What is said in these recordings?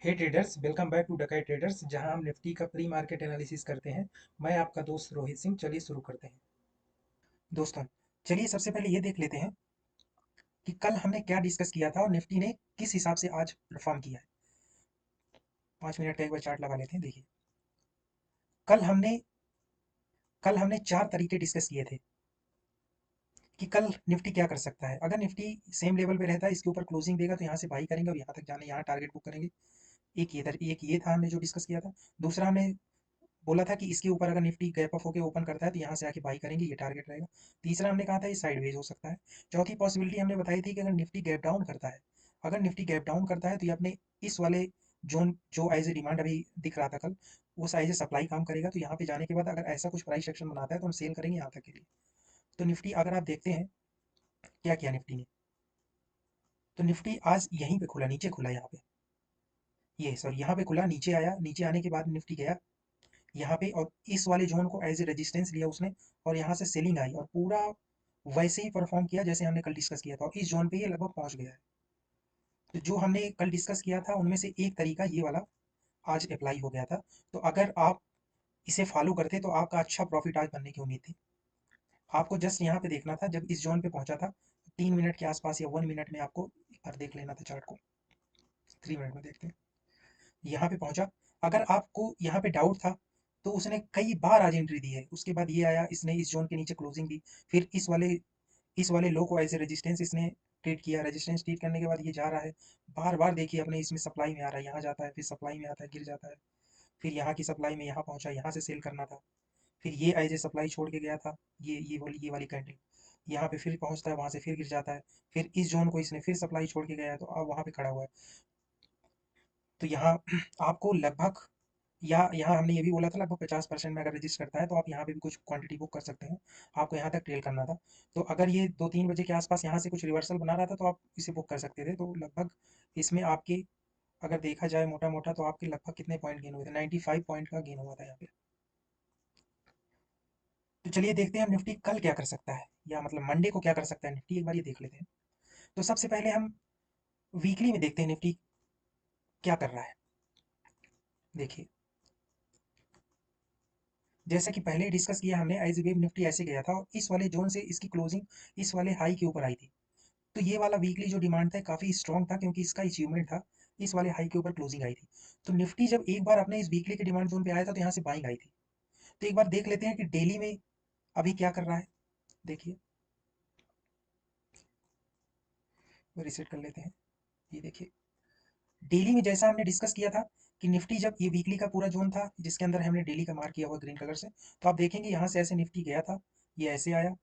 Hey traders, welcome back to डकाई traders, जहां हम निफ्टी का प्री मार्केट एनालिसिस करते हैं। मैं आपका दोस्त रोहित सिंह। चलिए शुरू करते हैं दोस्तों। चलिए सबसे पहले ये देख लेते हैं कि कल हमने क्या डिस्कस किया था और निफ्टी ने किस हिसाब से आज परफॉर्म किया है। 5 मिनट का एक बार चार्ट लगा लेते हैं। देखिए, कल हमने कल हमने चार तरीके डिस्कस किए थे कि कल निफ्टी क्या कर सकता है। अगर निफ्टी सेम लेवल पे रहता है, इसके ऊपर क्लोजिंग देगा तो यहाँ से बाई करेंगे और यहाँ तक जाने यहाँ टारगेट बुक करेंगे। एक ये था हमने जो डिस्कस किया था। दूसरा हमने बोला था कि इसके ऊपर अगर निफ्टी गैप अप होकर ओपन करता है तो यहाँ से आके बाई करेंगे, ये टारगेट रहेगा। तीसरा हमने कहा था ये साइडवेज हो सकता है। चौथी पॉसिबिलिटी हमने बताई थी कि अगर निफ्टी गैप डाउन करता है, तो ये अपने इस वाले जोन जो एज ए डिमांड अभी दिख रहा था कल, वो एज ए सप्लाई काम करेगा। तो यहाँ पे जाने के बाद अगर ऐसा कुछ प्राइस एक्शन बनाता है तो हम सेल करेंगे यहाँ तक के लिए। तो निफ्टी अगर आप देखते हैं क्या किया निफ्टी ने, तो निफ्टी आज यहीं पे खुला, नीचे खुला यहाँ पे, ये सॉरी यहाँ पे खुला, नीचे आया, नीचे आने के बाद निफ्टी गया यहाँ पे और इस वाले जोन को एज ए रेजिस्टेंस लिया उसने, और यहाँ से सेलिंग आई और पूरा वैसे ही परफॉर्म किया जैसे हमने कल डिस्कस किया था, और इस जोन पे ये लगभग पहुंच गया है। तो जो हमने कल डिस्कस किया था उनमें से एक तरीका ये वाला आज अप्लाई हो गया था। तो अगर आप इसे फॉलो करते तो आपका अच्छा प्रॉफिट आज बनने की उम्मीद थी। आपको जस्ट यहाँ पे देखना था, जब इस जोन पे पहुंचा था 3 मिनट के आसपास या 1 मिनट में, आपको एक बार देख लेना था चार्ट को। 3 मिनट में देखते हैं, यहाँ पे पहुंचा। अगर आपको यहाँ पे डाउट था तो उसने कई बार आज एंट्री दी है। उसके बाद ये आया, इसने इस जोन के नीचे क्लोजिंग दी, फिर इस वाले लो को एज ए रेजिस्टेंस इसने ट्रीट किया। रेजिस्टेंस ट्रीट करने के बाद ये जा रहा है। बार बार देखिए अपने इसमें सप्लाई में आ रहा है, यहाँ जाता है, फिर सप्लाई में आता है, गिर जाता है, फिर यहाँ की सप्लाई में यहाँ पहुंचा, यहाँ से सेल करना था, फिर ये एज ए सप्लाई छोड़ के गया था। ये वाली कैंडल यहाँ पे फिर पहुंचता है, वहां से फिर गिर जाता है, फिर इस जोन को इसने फिर सप्लाई छोड़ के गया है, तो अब वहां पे खड़ा हुआ है। तो यहाँ आपको लगभग, या यहाँ हमने ये भी बोला था लगभग 50% में अगर रजिस्ट करता है तो आप यहाँ पे भी कुछ क्वांटिटी बुक कर सकते हैं। आपको यहाँ तक ट्रेल करना था। तो अगर ये 2-3 बजे के आसपास यहाँ से कुछ रिवर्सल बना रहा था तो आप इसे बुक कर सकते थे। तो लगभग इसमें आपके, अगर देखा जाए मोटा मोटा, तो आपके लगभग कितने पॉइंट गेन हुए थे, 95 पॉइंट का गेन हुआ था यहाँ पे। तो चलिए देखते हैं हम निफ्टी कल क्या कर सकता है, या मतलब मंडे को क्या कर सकता है निफ्टी, एक बार ये देख लेते हैं। तो सबसे पहले हम वीकली में देखते हैं निफ्टी क्या कर रहा है। देखिए, जैसा कि पहले डिस्कस किया हमने, एज वेव निफ्टी ऐसे गया था और इस वाले जोन से इसकी क्लोजिंग इस वाले हाई के ऊपर आई थी। तो ये वाला वीकली जो डिमांड था काफी स्ट्रॉन्ग था, क्योंकि इसका अचीवमेंट था, इस वाले हाई के ऊपर क्लोजिंग आई थी। तो निफ्टी जब एक बार अपने इस वीकली के डिमांड जोन पे आया था तो यहाँ से बाइंग आई थी। तो एक बार देख लेते हैं कि डेली में अभी क्या कर रहा है। देखिए, रिसेट कर लेते हैं। ये देखिए, डेली में जैसा हमने डिस्कस किया था कि निफ्टी जब ये वीकली का पूरा जोन था जिसके अंदर हमने डेली का मार्क किया हुआ ग्रीन कलर से, तो आप देखेंगे यहाँ से ऐसे निफ्टी गया था, ये ऐसे आया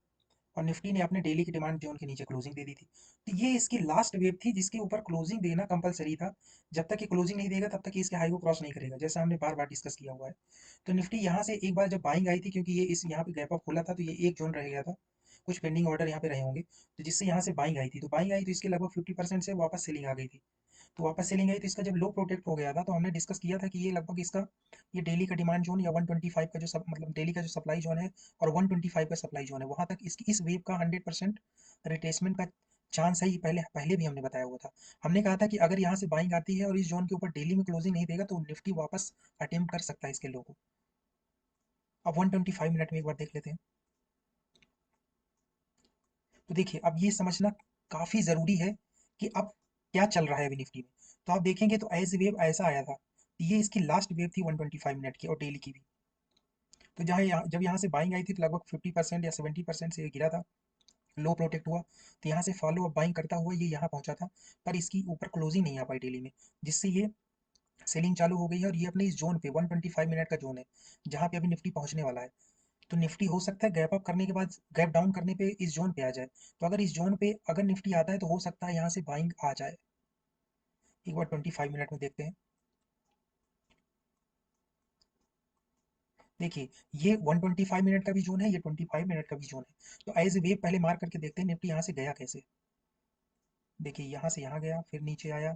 और निफ्टी ने अपने डेली की डिमांड जोन के नीचे क्लोजिंग दे दी थी। तो ये इसकी लास्ट वेव थी जिसके ऊपर क्लोजिंग देना कंपलसरी था। जब तक ये क्लोजिंग नहीं देगा तब तक ये इसके हाई को क्रॉस नहीं करेगा, जैसा हमने बार बार डिस्कस किया हुआ है। तो निफ्टी यहाँ से एक बार जब बाइंग आई थी, क्योंकि ये इस यहाँ पे गैप अप खुला था तो ये एक जोन रह गया था, कुछ पेंडिंग ऑर्डर यहाँ पे रहे होंगे, तो जिससे यहाँ से बाइंग आई थी। तो बाइंग आई तो इसके लगभग 50% से वापस सेलिंग आ गई थी। तो वापस सेलिंग आई तो इसका जब लो प्रोटेक्ट हो गया था तो हमने डिस्कस किया था कि ये लगभग इसका, ये डेली का डिमांड जोन या 125 का जो मतलब डेली का जो सप्लाई जोन है और 125 का सप्लाई जोन है, वहां तक इसकी इस वेव का 100% रिट्रेसमेंट का चांस है। ये पहले पहले भी हमने बताया हुआ था। हमने कहा था कि अगर यहाँ से बाइंग आती है और इस जोन के ऊपर डेली में क्लोजिंग नहीं देगा तो निफ्टी वापस अटेम्प्ट कर सकता है इसके लो को। अब 125 मिनट में एक बार देख लेते हैं। तो देखिए, अब ये समझना काफी जरूरी है कि अब क्या चल रहा है अभी निफ्टी में। तो आप देखेंगे तो एज वेव ऐसा आया था, ये इसकी लास्ट वेव थी 125 मिनट की और डेली की भी। तो जब यहाँ से बाइंग आई थी तो लगभग 50% या 70% से ये गिरा था, लो प्रोटेक्ट हुआ। तो यहाँ से फॉलो अप बाइंग करता हुआ ये यहाँ पहुंचा था, पर इसकी ऊपर क्लोजिंग नहीं आ पाई डेली में, जिससे ये सेलिंग चालू हो गई है और ये अपने इस जोन पे 125 मिनट का जोन है जहाँ पे अभी निफ्टी पहुंचने वाला है। तो निफ्टी हो सकता है गैप अप करने के बाद गैप डाउन करने पे इस जोन पे आ जाए। तो अगर इस जोन पे अगर निफ्टी आता है तो हो सकता है यहाँ से बाइंग आ जाए। एक बार 25 मिनट में देखते हैं। देखिए, ये 125 मिनट का भी जोन है, ये 25 मिनट का भी जोन है। तो एज ए वेव पहले मार्क करके देखते हैं निफ्टी यहाँ से गया कैसे। देखिए, यहाँ से यहाँ गया, फिर नीचे आया,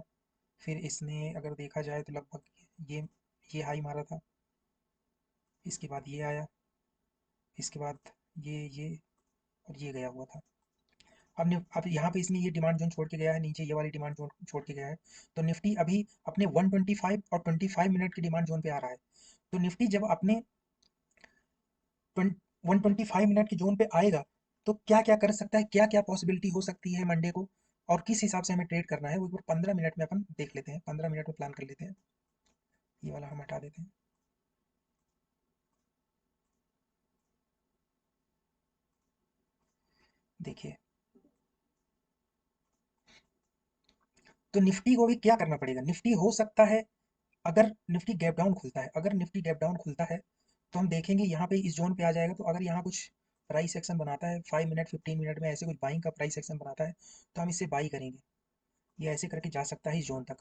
फिर इसने अगर देखा जाए तो लगभग ये हाई मारा था, इसके बाद ये आया, इसके बाद ये और ये गया हुआ था। अब यहाँ पे इसने ये डिमांड जोन छोड़ के गया है, नीचे ये वाली डिमांड जोन छोड़ के गया है। तो निफ्टी अभी अपने 125 और 25 मिनट की डिमांड जोन पे आ रहा है। तो निफ्टी जब अपने 125 मिनट की जोन पे आएगा तो क्या क्या कर सकता है, क्या क्या पॉसिबिलिटी हो सकती है मंडे को, और किस हिसाब से हमें ट्रेड करना है, वो एक बार 15 मिनट में अपन देख लेते हैं, 15 मिनट में प्लान कर लेते हैं। ये वाला हम हटा देते हैं। देखिए, तो निफ्टी को भी क्या करना पड़ेगा, निफ्टी हो सकता है, अगर निफ्टी गैप डाउन खुलता है, अगर निफ्टी गैप डाउन खुलता है तो हम देखेंगे यहाँ पे इस जोन पे आ जाएगा। तो अगर यहाँ कुछ प्राइस एक्शन बनाता है 5 मिनट 15 मिनट में, ऐसे कुछ बाइंग का प्राइस एक्शन बनाता है तो हम इसे बाई करेंगे। ये ऐसे करके जा सकता है इस जोन तक।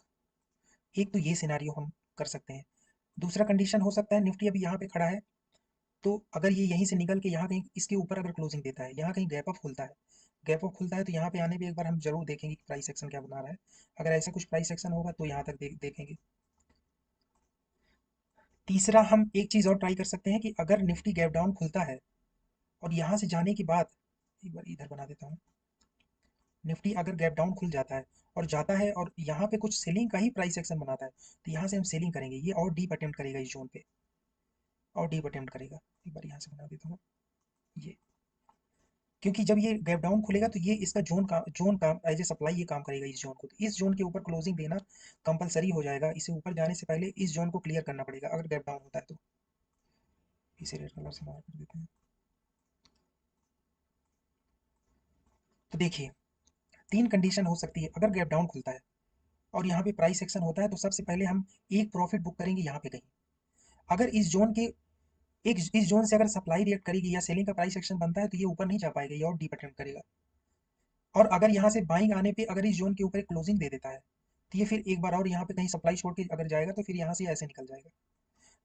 एक तो ये सिनारियो हम कर सकते हैं। दूसरा कंडीशन हो सकता है, निफ्टी अभी यहाँ पे खड़ा है, तो अगर ये यहीं से निकल के यहाँ कहीं इसके ऊपर अगर क्लोजिंग देता है, यहाँ कहीं गैप अप खुलता है, गैप अप खुलता है तो यहाँ पे आने पे एक बार हम जरूर देखेंगे कि प्राइस एक्शन क्या बना रहा है। अगर ऐसा कुछ प्राइस एक्शन होगा तो यहाँ तक देखेंगे। तीसरा हम एक चीज़ और ट्राई कर सकते हैं कि अगर निफ्टी गैप डाउन खुलता है और यहाँ से जाने के बाद, एक बार इधर बना देता हूँ, निफ्टी अगर गैप डाउन खुल जाता है और जाता है और यहाँ पे कुछ सेलिंग का ही प्राइस एक्शन बनाता है, तो यहाँ से हम सेलिंग करेंगे। ये और डीप अटेम्प्ट करेगा इस जोन पे, और डीप अटेम्प्ट करेगा। एक बार यहाँ से बना देता हूँ ये, क्योंकि जब ये गैप डाउन खुलेगा तो ये इसका जोन का एज ए सप्लाई ये काम करेगा इस जोन को। तो इस जोन के ऊपर क्लोजिंग देना कंपलसरी हो जाएगा। इसे ऊपर जाने से पहले इस जोन को क्लियर करना पड़ेगा अगर गैप डाउन होता है तो। इसे रेड कलर से मार्क कर देते हैं। तो देखिए, तीन कंडीशन हो सकती है अगर गैप डाउन खुलता है और यहाँ पे प्राइस एक्शन होता है। तो सबसे पहले हम एक प्रॉफिट बुक करेंगे यहाँ पे कहीं, अगर इस जोन के एक इस जोन से अगर सप्लाई रिएक्ट करेगी या सेलिंग का प्राइस एक्शन बनता है तो ये ऊपर नहीं जा पाएगा, ये और डीप अटेम्प्ट करेगा। और अगर यहाँ से बाइंग आने पे अगर इस जोन के ऊपर एक क्लोजिंग दे देता है तो ये फिर एक बार और यहाँ पे कहीं सप्लाई छोड़ के अगर जाएगा तो फिर यहाँ से ऐसे निकल जाएगा।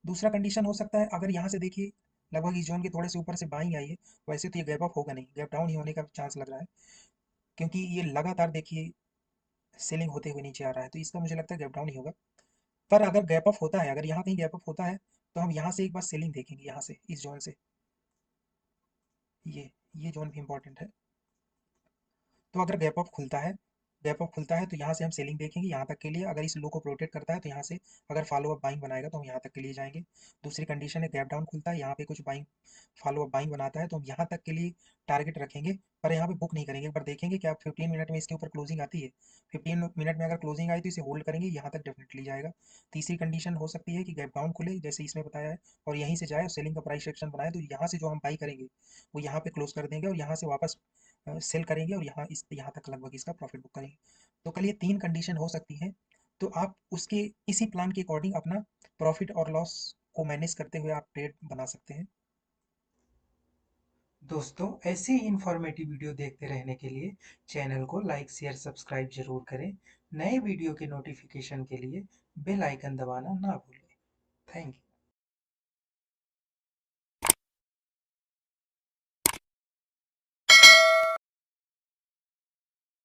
दूसरा कंडीशन हो सकता है, अगर यहाँ से देखिए लगभग इस जोन के थोड़े से ऊपर से बाइंग आई है, वैसे तो ये गैप अप होगा नहीं, गैप डाउन ही होने का चांस लग रहा है, क्योंकि ये लगातार देखिए सेलिंग होते हुए नीचे आ रहा है, तो इसका मुझे लगता है गैप डाउन ही होगा। पर अगर गैप अप होता है, अगर यहाँ कहीं गैप अप होता है तो हम यहाँ से एक बार सेलिंग देखेंगे, यहाँ से इस जोन से, ये जोन भी इंपॉर्टेंट है। तो अगर गैप अप खुलता है तो यहाँ से हम सेलिंग देखेंगे यहाँ तक के लिए। अगर इस लो को प्रोटेक्ट करता है तो यहाँ से अगर फॉलो अप बाइंग बनाएगा तो हम यहाँ तक के लिए जाएंगे। दूसरी कंडीशन है, गैप डाउन खुलता है, यहाँ पे कुछ बाइंग फॉलो अप बाइंग बनाता है तो हम यहाँ तक के लिए टारगेट रखेंगे, पर यहाँ पे बुक नहीं करेंगे। एक बार देखेंगे कि आप 15 मिनट में इसके ऊपर क्लोजिंग आती है, 15 मिनट में अगर क्लोजिंग आई तो इसे होल्ड करेंगे, यहाँ तक डेफिनेटली जाएगा। तीसरी कंडीशन हो सकती है कि गैप डाउन खुले जैसे इसमें बताया है और यहीं से जाए और सेलिंग का प्राइस एक्शन बनाए, तो यहाँ से जो हम बाई करेंगे वो यहाँ पे क्लोज कर देंगे और यहाँ से वापस सेल करेंगे और यहाँ तक लगभग इसका प्रॉफिट बुक करेंगे। तो कल ये तीन कंडीशन हो सकती हैं। तो आप उसके इसी प्लान के अकॉर्डिंग अपना प्रॉफिट और लॉस को मैनेज करते हुए आप ट्रेड बना सकते हैं। दोस्तों, ऐसे ही इंफॉर्मेटिव वीडियो देखते रहने के लिए चैनल को लाइक शेयर सब्सक्राइब जरूर करें। नए वीडियो के नोटिफिकेशन के लिए बेल आइकन दबाना ना भूलें। Thank you.